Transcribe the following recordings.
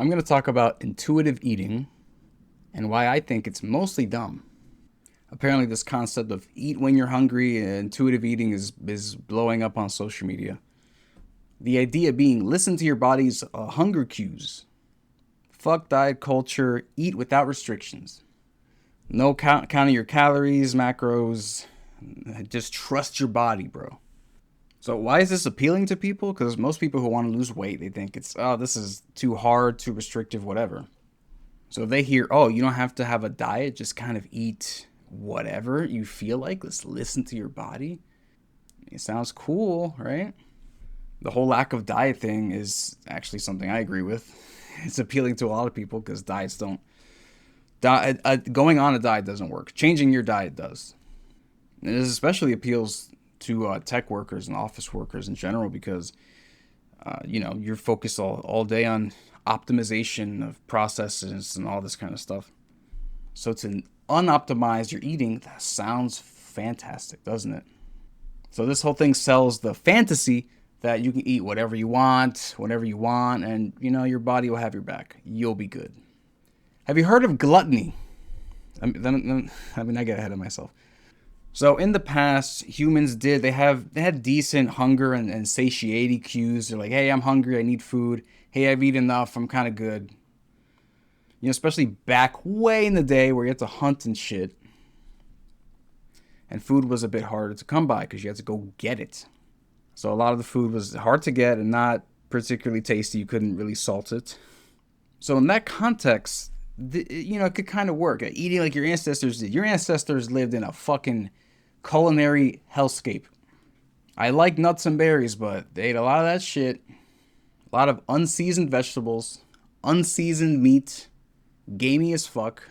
I'm going to talk about intuitive eating and why I think it's mostly dumb. Apparently, this concept of eat when you're hungry and intuitive eating is blowing up on social media. The idea being listen to your body's hunger cues. Fuck diet culture, eat without restrictions. No counting your calories, macros. Just trust your body, bro. So why is this appealing to people? Because most people who want to lose weight, they think it's, oh, this is too hard, too restrictive, whatever. So if they hear, oh, you don't have to have a diet, just kind of eat whatever you feel like. Let's listen to your body. It sounds cool, right? The whole lack of diet thing is actually something I agree with. It's appealing to a lot of people because diets don't. Going on a diet doesn't work. Changing your diet does. And this especially appeals to tech workers and office workers in general because you're focused all day on optimization of processes and all this kind of stuff. So to unoptimize your eating, that sounds fantastic, doesn't it? So this whole thing sells the fantasy that you can eat whatever you want, whenever you want, and your body will have your back. You'll be good. Have you heard of gluttony? I get ahead of myself. So in the past, humans they had decent hunger and satiety cues. They're like, hey, I'm hungry, I need food. Hey, I've eaten enough, I'm kind of good. Especially back way in the day where you had to hunt and shit, and food was a bit harder to come by because you had to go get it. So a lot of the food was hard to get and not particularly tasty. You couldn't really salt it. So in that context, it could kind of work. Eating like your ancestors did. Your ancestors lived in a fucking culinary hellscape. I like nuts and berries, but they ate a lot of that shit. A lot of unseasoned vegetables, unseasoned meat, gamey as fuck.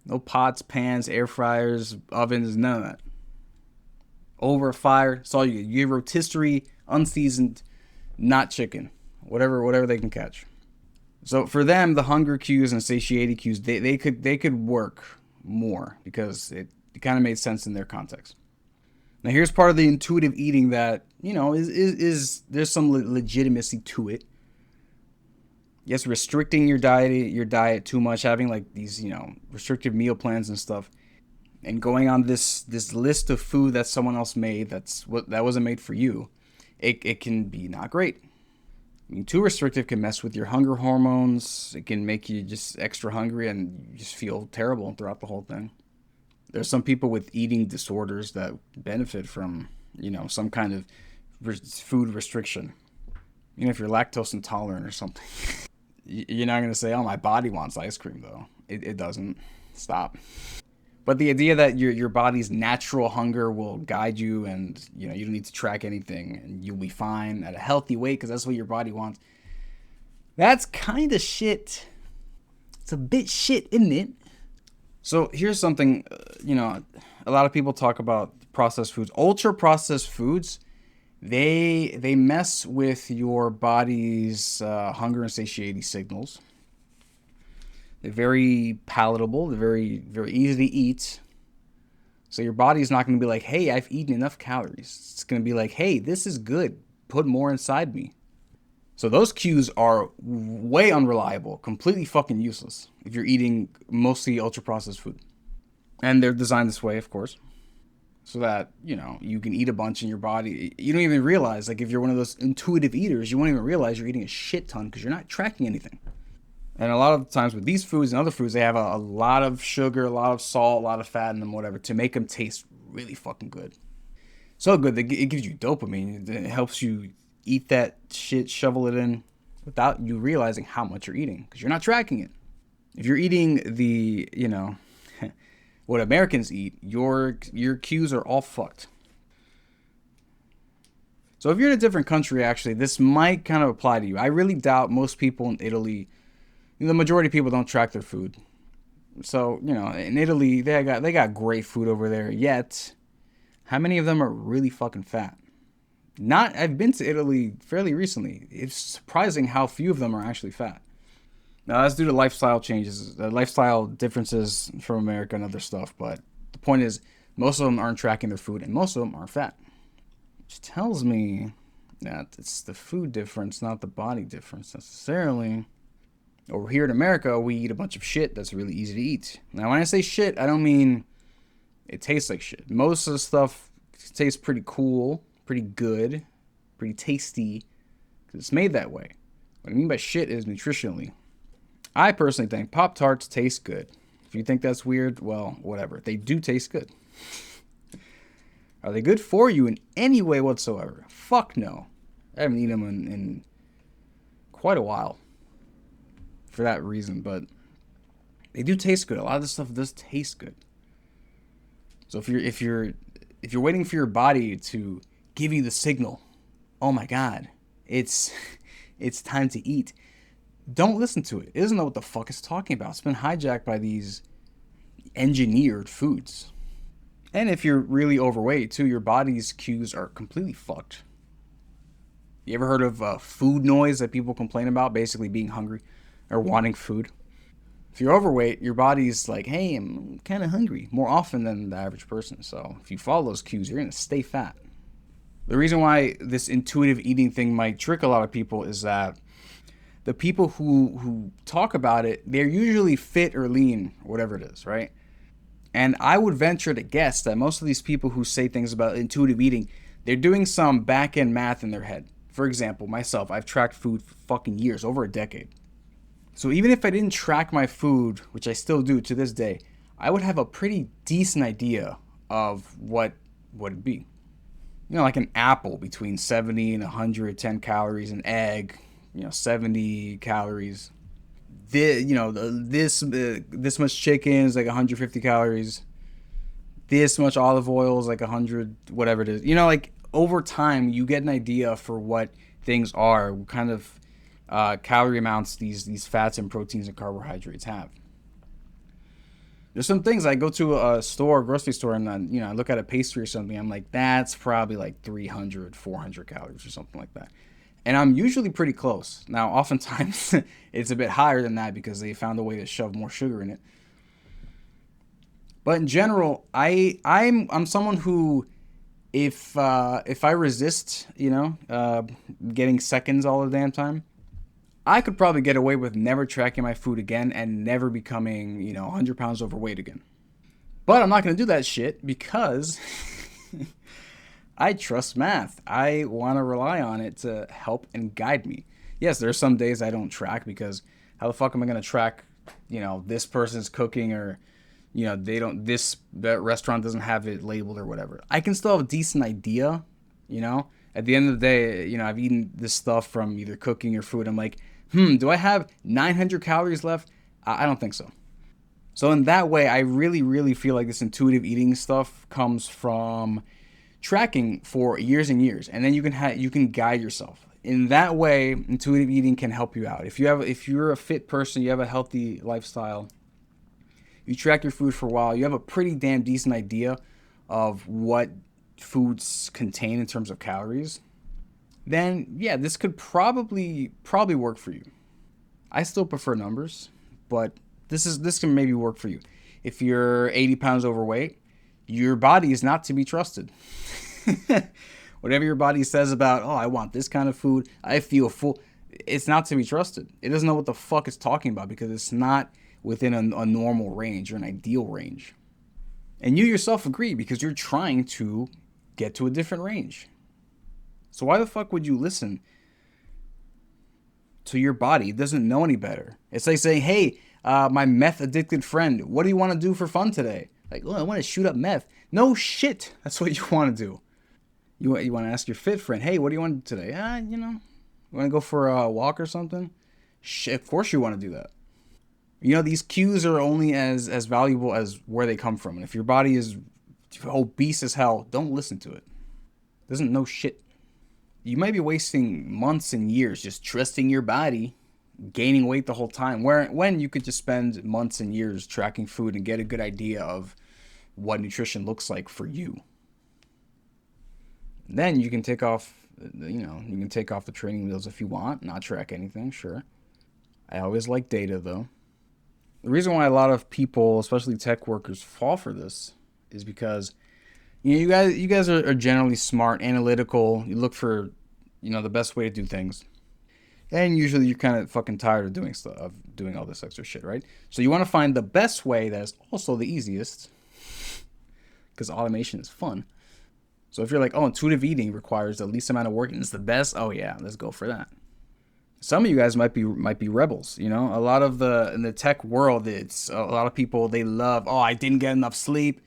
No pots, pans, air fryers, ovens, none of that. Over fire, it's all you get. You get rotisserie, unseasoned, not chicken. Whatever they can catch. So for them, the hunger cues and satiety cues, they could work more because it kind of made sense in their context. Now here's part of the intuitive eating that is there's some legitimacy to it. Yes, restricting your diet too much, having like these restrictive meal plans and stuff, and going on this list of food that someone else made that wasn't made for you, it can be not great. I mean, too restrictive can mess with your hunger hormones. It can make you just extra hungry and you just feel terrible throughout the whole thing. There's some people with eating disorders that benefit from some kind of food restriction. If you're lactose intolerant or something, you're not gonna say, "Oh, my body wants ice cream," though. It doesn't. Stop. But the idea that your body's natural hunger will guide you, and you don't need to track anything, and you'll be fine at a healthy weight because that's what your body wants. That's kind of shit. It's a bit shit, isn't it? So here's something, a lot of people talk about processed foods, ultra processed foods. They mess with your body's hunger and satiety signals. They're very palatable. They're very, very easy to eat. So your body's not going to be like, hey, I've eaten enough calories. It's going to be like, hey, this is good. Put more inside me. So those cues are way unreliable, completely fucking useless if you're eating mostly ultra processed food. And they're designed this way, of course, so that, you can eat a bunch in your body. You don't even realize, like if you're one of those intuitive eaters, you won't even realize you're eating a shit ton because you're not tracking anything. And a lot of the times with these foods and other foods, they have a lot of sugar, a lot of salt, a lot of fat in them, whatever, to make them taste really fucking good. So good that it gives you dopamine. It helps you eat that shit, shovel it in without you realizing how much you're eating because you're not tracking it. If you're eating what Americans eat, your cues are all fucked. So if you're in a different country, actually, this might kind of apply to you. I really doubt most people in Italy, the majority of people don't track their food. So, in Italy, they got great food over there, yet how many of them are really fucking fat? I've been to Italy fairly recently. It's surprising how few of them are actually fat. Now that's due to lifestyle changes, lifestyle differences from America and other stuff. But the point is, most of them aren't tracking their food, and most of them aren't fat, which tells me that it's the food difference, not the body difference necessarily. Over here in America, we eat a bunch of shit that's really easy to eat. Now, when I say shit, I don't mean it tastes like shit. Most of the stuff tastes pretty cool, pretty good, pretty tasty, because it's made that way. What I mean by shit is nutritionally. I personally think Pop Tarts taste good. If you think that's weird, well, whatever. They do taste good. Are they good for you in any way whatsoever? Fuck no. I haven't eaten them in quite a while for that reason, but they do taste good. A lot of this stuff does taste good. So if you're waiting for your body to give you the signal, oh my god, it's it's time to eat. Don't listen to it. It doesn't know what the fuck it's talking about. It's been hijacked by these engineered foods. And if you're really overweight too, your body's cues are completely fucked. You ever heard of food noise that people complain about? Basically being hungry or wanting food. If you're overweight, your body's like, hey, I'm kind of hungry more often than the average person. So if you follow those cues, you're going to stay fat. The reason why this intuitive eating thing might trick a lot of people is that the people who talk about it, they're usually fit or lean, whatever it is, right? And I would venture to guess that most of these people who say things about intuitive eating, they're doing some back end math in their head. For example, myself, I've tracked food for fucking years, over a decade. So even if I didn't track my food, which I still do to this day, I would have a pretty decent idea of what would it be. You know, like an apple between 70 and 110 calories, an egg, 70 calories. This much chicken is like 150 calories. This much olive oil is like 100, whatever it is. Like over time, you get an idea for what things are, what kind of calorie amounts these fats and proteins and carbohydrates have. There's some things I go to a store, grocery store, and I look at a pastry or something. I'm like, that's probably like 300, 400 calories or something like that. And I'm usually pretty close. Now, oftentimes it's a bit higher than that because they found a way to shove more sugar in it. But in general, I'm someone who, if I resist, getting seconds all the damn time, I could probably get away with never tracking my food again and never becoming, 100 pounds overweight again. But I'm not going to do that shit because I trust math. I want to rely on it to help and guide me. Yes, there are some days I don't track because how the fuck am I going to track, this person's cooking or, that restaurant doesn't have it labeled or whatever. I can still have a decent idea, At the end of the day, I've eaten this stuff from either cooking or food. I'm like, do I have 900 calories left? I don't think so. So in that way, I really, really feel like this intuitive eating stuff comes from tracking for years and years, and then you can guide yourself. In that way, intuitive eating can help you out. If you're a fit person, you have a healthy lifestyle, you track your food for a while, you have a pretty damn decent idea of what foods contain in terms of calories, then yeah, this could probably work for you. I still prefer numbers, but this can maybe work for you. If you're 80 pounds overweight, your body is not to be trusted. Whatever your body says about, oh, I want this kind of food, I feel full, it's not to be trusted. It doesn't know what the fuck it's talking about because it's not within a normal range or an ideal range. And you yourself agree because you're trying to get to a different range. So why the fuck would you listen to your body? It doesn't know any better. It's like saying, hey, my meth addicted friend, what do you want to do for fun today? Like, oh, I want to shoot up meth. No shit. That's what you want to do. You want to ask your fit friend, hey, what do you want to do today? You want to go for a walk or something? Of course you want to do that. These cues are only as valuable as where they come from. And if your body is obese as hell, don't listen to it. It doesn't know shit. You might be wasting months and years just trusting your body, gaining weight the whole time, when you could just spend months and years tracking food and get a good idea of what nutrition looks like for you. And then you can take off, the training wheels if you want, not track anything, sure. I always like data though. The reason why a lot of people, especially tech workers, fall for this is because you guys are generally smart, analytical. You look for, the best way to do things. And usually you're kind of fucking tired of doing stuff, of doing all this extra shit, right? So you want to find the best way that is also the easiest, because automation is fun. So if you're like, oh, intuitive eating requires the least amount of work and it's the best, oh yeah, let's go for that. Some of you guys might be rebels, you know. A lot of the in the tech world, it's a lot of people they love. Oh, I didn't get enough sleep.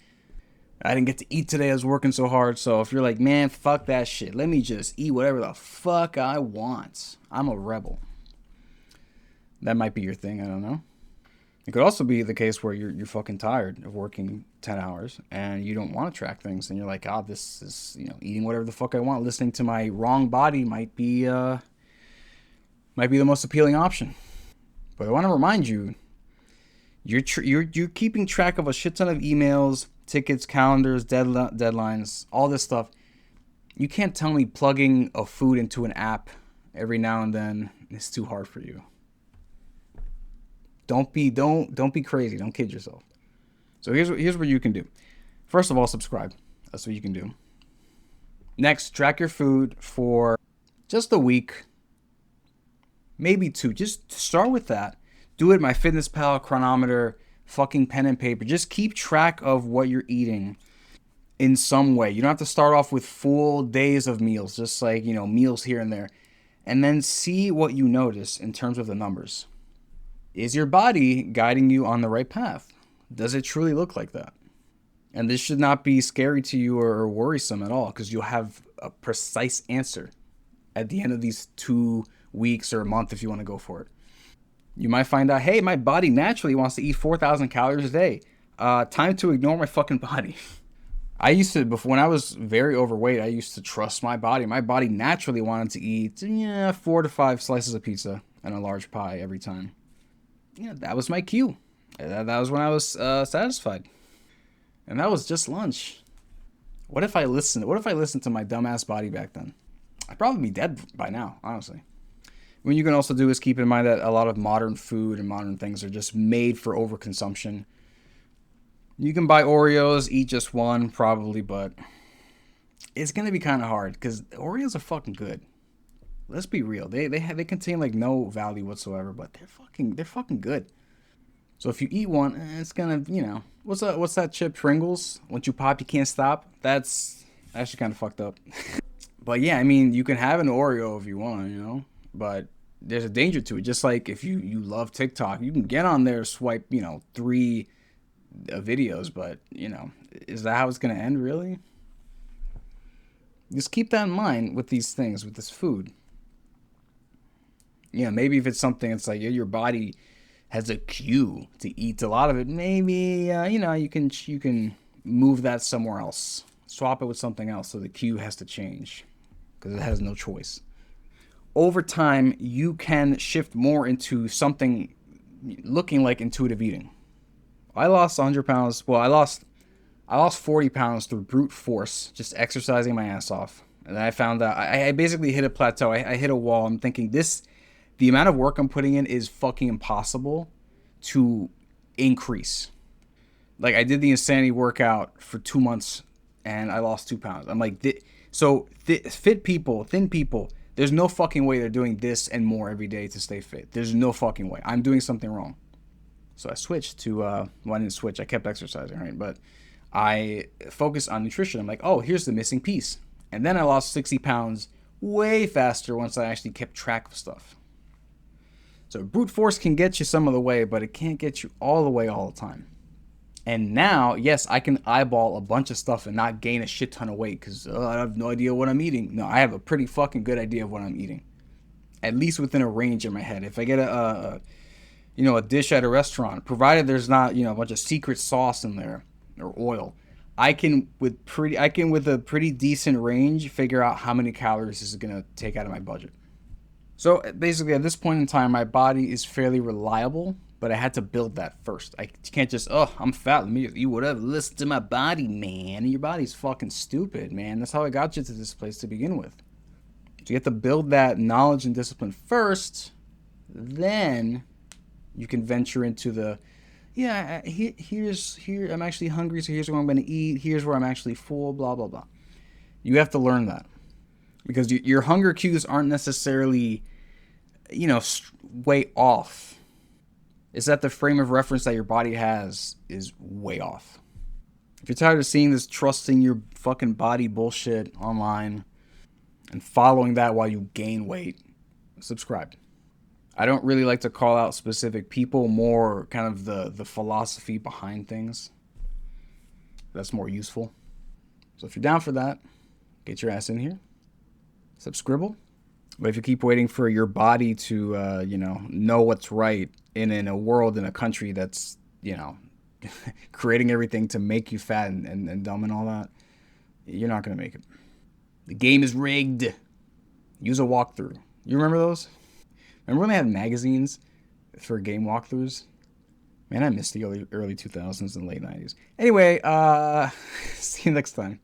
I didn't get to eat today. I was working so hard. So if you're like, man, fuck that shit. Let me just eat whatever the fuck I want. I'm a rebel. That might be your thing. I don't know. It could also be the case where you're fucking tired of working 10 hours and you don't want to track things and you're like, oh, this is, eating whatever the fuck I want, listening to my wrong body might be the most appealing option. But I want to remind you, you're keeping track of a shit ton of emails, tickets, calendars, deadlines, all this stuff. You can't tell me plugging a food into an app every now and then is too hard for you. Don't be crazy. Don't kid yourself. So here's what you can do. First of all, subscribe. That's what you can do. Next, track your food for just a week, maybe 2. Just start with that. Do it MyFitnessPal, Chronometer, fucking pen and paper. Just keep track of what you're eating in some way. You don't have to start off with full days of meals, just like, meals here and there. And then see what you notice in terms of the numbers. Is your body guiding you on the right path? Does it truly look like that? And this should not be scary to you or worrisome at all, because you'll have a precise answer at the end of these 2 weeks or a month if you want to go for it. You might find out, hey, my body naturally wants to eat 4,000 calories a day. Time to ignore my fucking body. I used to, before when I was very overweight, I used to trust my body. My body naturally wanted to eat 4 to 5 slices of pizza and a large pie every time. That was my cue. That was when I was satisfied. And that was just lunch. What if I listened to my dumbass body back then? I'd probably be dead by now, honestly. What you can also do is keep in mind that a lot of modern food and modern things are just made for overconsumption. You can buy Oreos, eat just one, probably, but it's going to be kind of hard because Oreos are fucking good. Let's be real. They contain like no value whatsoever, but they're fucking good. So if you eat one, it's gonna, what's that chip, Pringles? Once you pop, you can't stop. That's actually kind of fucked up. But yeah, I mean, you can have an Oreo if you want, but there's a danger to it. Just like if you love TikTok, you can get on there, swipe, 3 videos, but is that how it's gonna end, really? Just keep that in mind with these things, with this food. Maybe if it's something, it's like your body has a cue to eat a lot of it. Maybe you can move that somewhere else, swap it with something else, so the cue has to change because it has no choice. Over time, you can shift more into something looking like intuitive eating. I lost 100 pounds. Well, I lost 40 pounds through brute force, just exercising my ass off. And then I found out I basically hit a plateau. I hit a wall. I'm thinking the amount of work I'm putting in is fucking impossible to increase. Like, I did the Insanity workout for 2 months and I lost 2 pounds. I'm like, fit people, thin people, there's no fucking way they're doing this and more every day to stay fit. There's no fucking way. I'm doing something wrong. So I switched to, I didn't switch. I kept exercising, right? But I focused on nutrition. I'm like, oh, here's the missing piece. And then I lost 60 pounds way faster once I actually kept track of stuff. So brute force can get you some of the way, but it can't get you all the way all the time. And now, yes, I can eyeball a bunch of stuff and not gain a shit ton of weight because I have no idea what I'm eating. No, I have a pretty fucking good idea of what I'm eating. At least within a range in my head. If I get a dish at a restaurant, provided there's not, a bunch of secret sauce in there or oil, I can with a pretty decent range figure out how many calories this is going to take out of my budget. So basically, at this point in time, my body is fairly reliable, but I had to build that first. I can't just, I'm fat, let me eat whatever. Listen to my body, man. Your body's fucking stupid, man. That's how I got you to this place to begin with. So you have to build that knowledge and discipline first, then you can venture into the, here I'm actually hungry, so here's what I'm going to eat. Here's where I'm actually full, blah, blah, blah. You have to learn that. Because your hunger cues aren't necessarily way off. It's that the frame of reference that your body has is way off. If you're tired of seeing this trusting your fucking body bullshit online and following that while you gain weight, subscribe. I don't really like to call out specific people, more kind of the philosophy behind things. That's more useful. So if you're down for that, get your ass in here. Subscribe. But if you keep waiting for your body to, know what's right in a world, in a country that's, creating everything to make you fat and dumb and all that, you're not going to make it. The game is rigged. Use a walkthrough. You remember those? Remember when they had magazines for game walkthroughs? Man, I missed the early 2000s and late 90s. Anyway, see you next time.